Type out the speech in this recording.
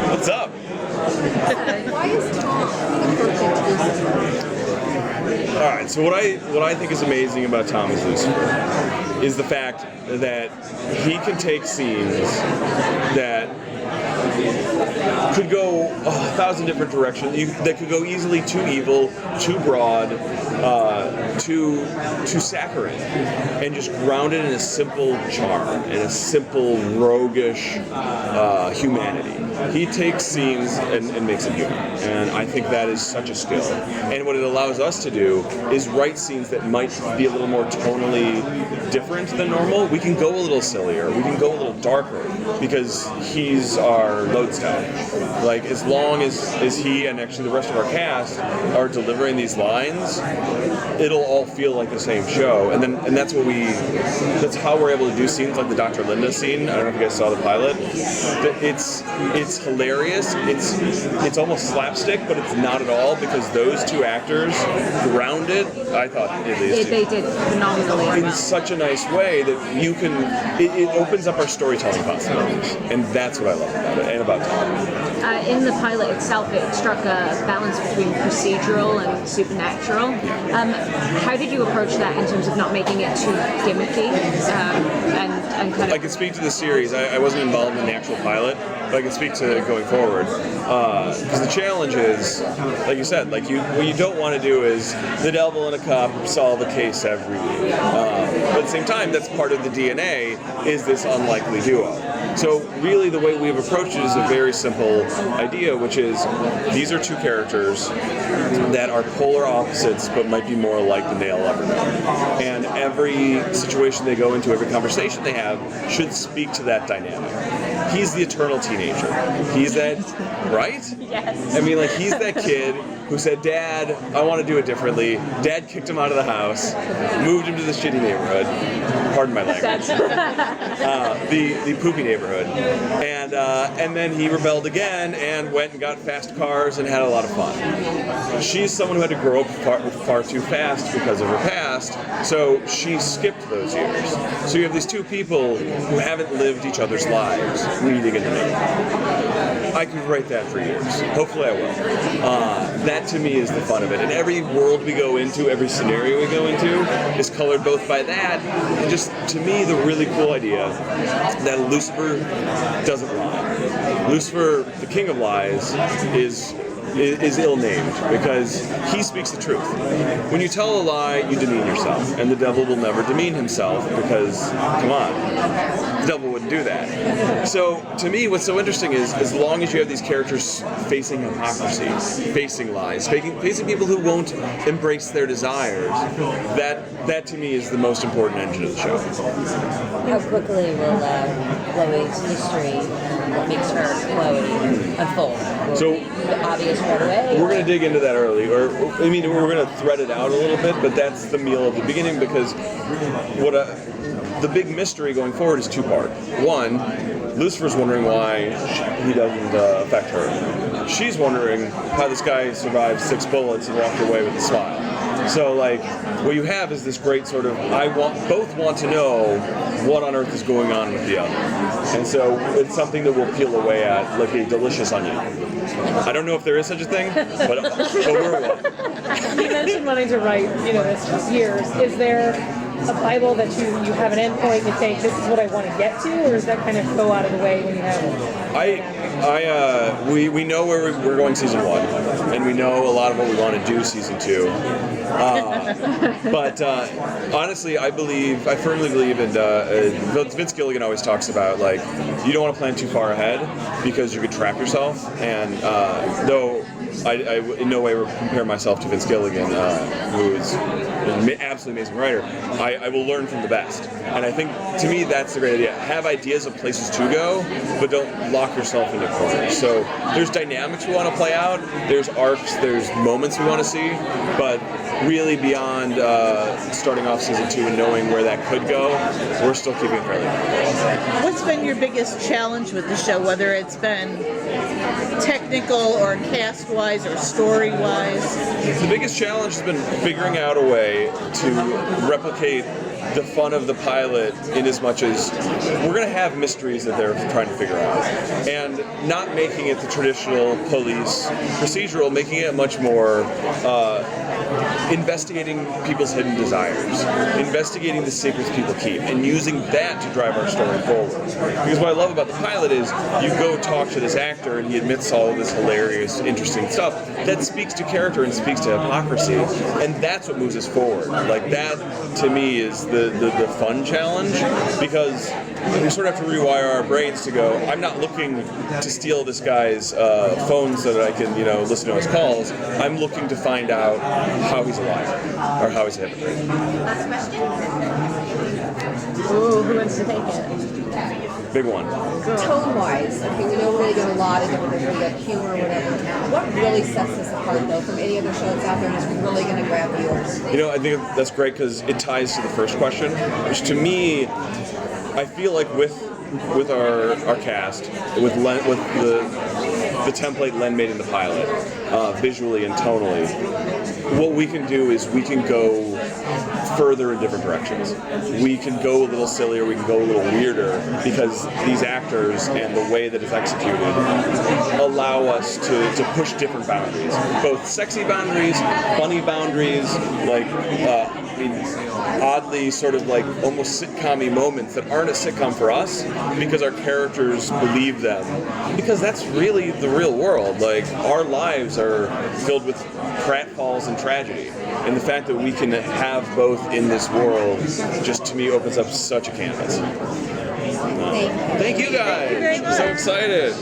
What's up? Why is Tom the perfect Lucifer? All right. So what I think is amazing about Tom as Lucifer is the fact that he can take scenes that could go 1,000 different directions. That could go easily too evil, too broad, too saccharine, and just ground it in a simple charm, in a simple roguish humanity. He takes scenes and makes it human, and I think that is such a skill. And what it allows us to do is write scenes that might be a little more tonally different than normal. We can go a little sillier, we can go a little darker, because he's our lodestone. Like, as long as he and actually the rest of our cast are delivering these lines, it'll all feel like the same show. And that's how we're able to do scenes like the Dr. Linda scene. I don't know if you guys saw the pilot. It's hilarious. It's almost slapstick, but it's not at all, because those two actors ground it, I thought, at least. They did phenomenally In such a nice way that you can, it opens up our storytelling possibilities. And that's what I love about it, and about Tom. In the pilot itself, it struck a balance between procedural and supernatural. How did you approach that in terms of not making it too gimmicky and kind of? I can speak to the series. I wasn't involved in the actual pilot, but I can speak to going forward. Because the challenge is, like you said, what you don't want to do is the devil and a cop solve a case every week. But at the same time, that's part of the DNA, is this unlikely duo. So really the way we've approached it is a very simple idea, which is these are two characters that are polar opposites but might be more alike than they'll ever know. And every situation they go into, every conversation they have should speak to that dynamic. He's the eternal teenager. He's that, right? Yes. I mean, he's that kid who said, Dad, I want to do it differently. Dad kicked him out of the house, moved him to the shitty neighborhood. Pardon my language. The poopy neighborhood. And then he rebelled again and went and got fast cars and had a lot of fun. She's someone who had to grow up far too fast because of her past, so she skipped those years. So you have these two people who haven't lived each other's lives, meeting in the middle. I could write that for years. Hopefully I will. That to me is the fun of it. And every world we go into, every scenario we go into, is colored both by that and just, to me, the really cool idea that Lucifer doesn't lie. Lucifer, the king of lies, is ill-named because he speaks the truth. When you tell a lie, you demean yourself, and the devil will never demean himself because, come on, the devil wouldn't do that. So, to me, what's so interesting is, as long as you have these characters facing hypocrisy, facing lies, facing people who won't embrace their desires, that to me is the most important engine of the show. How quickly will Chloe's history, what makes her Chloe, unfold? So, obvious right away? We're going to dig into that early, we're going to thread it out a little bit, but that's the meal of the beginning, because the big mystery going forward is two-part. One, Lucifer's wondering why he doesn't affect her. She's wondering how this guy survived 6 bullets and walked away with a smile. So, what you have is this great sort of, both want to know what on earth is going on with the other. And so it's something that we'll peel away at like a delicious onion. I don't know if there is such a thing, but we're one. You mentioned wanting to write, this for years. Is there a Bible that you have an endpoint and you think, this is what I want to get to, or does that kind of go out of the way when you have we know where we're going season 1, and we know a lot of what we want to do season 2. But honestly, I firmly believe in, Vince Gilligan always talks about, you don't want to plan too far ahead because you could trap yourself, and though I in no way compare myself to Vince Gilligan, who is an absolutely amazing writer, I will learn from the best. And I think, to me, that's the great idea. Have ideas of places to go, but don't lock yourself into corners. So there's dynamics we want to play out, there's arcs, there's moments we want to see, but really beyond starting off season 2 and knowing where that could go, we're still keeping it fairly open. What's been your biggest challenge with the show, whether it's been technical or cast-wise or story-wise? The biggest challenge has been figuring out a way to replicate the fun of the pilot in as much as we're going to have mysteries that they're trying to figure out. And not making it the traditional police procedural, making it much more investigating people's hidden desires, investigating the secrets people keep, and using that to drive our story forward. Because what I love about the pilot is you go talk to this actor and he admits all of this hilarious, interesting stuff that speaks to character and speaks to hypocrisy, and that's what moves us forward. Like that, to me, is the fun challenge, because we sort of have to rewire our brains to go, I'm not looking to steal this guy's phone so that I can, listen to his calls. I'm looking to find out how he's a liar or how he's a hypocrite. Last question. Ooh, who wants to take it? Big one. Tone-wise, okay, we know we're going to get a lot of different things, we got humor or whatever. What really sets this apart, though, from any other show that's out there that's really going to grab viewers? I think that's great because it ties to the first question, which to me, I feel like with our cast, with the template Len made in the pilot, visually and tonally, what we can do is we can go further in different directions. We can go a little sillier, we can go a little weirder, because these actors and the way that it's executed allow us to push different boundaries. Both sexy boundaries, funny boundaries, oddly sort of like almost sitcom-y moments that aren't a sitcom for us because our characters believe them. Because that's really the real world. Like, our lives are filled with pratfalls and tragedy. And the fact that we can have both in this world just, to me, opens up such a canvas. Thank you guys. Thank you very much. So excited.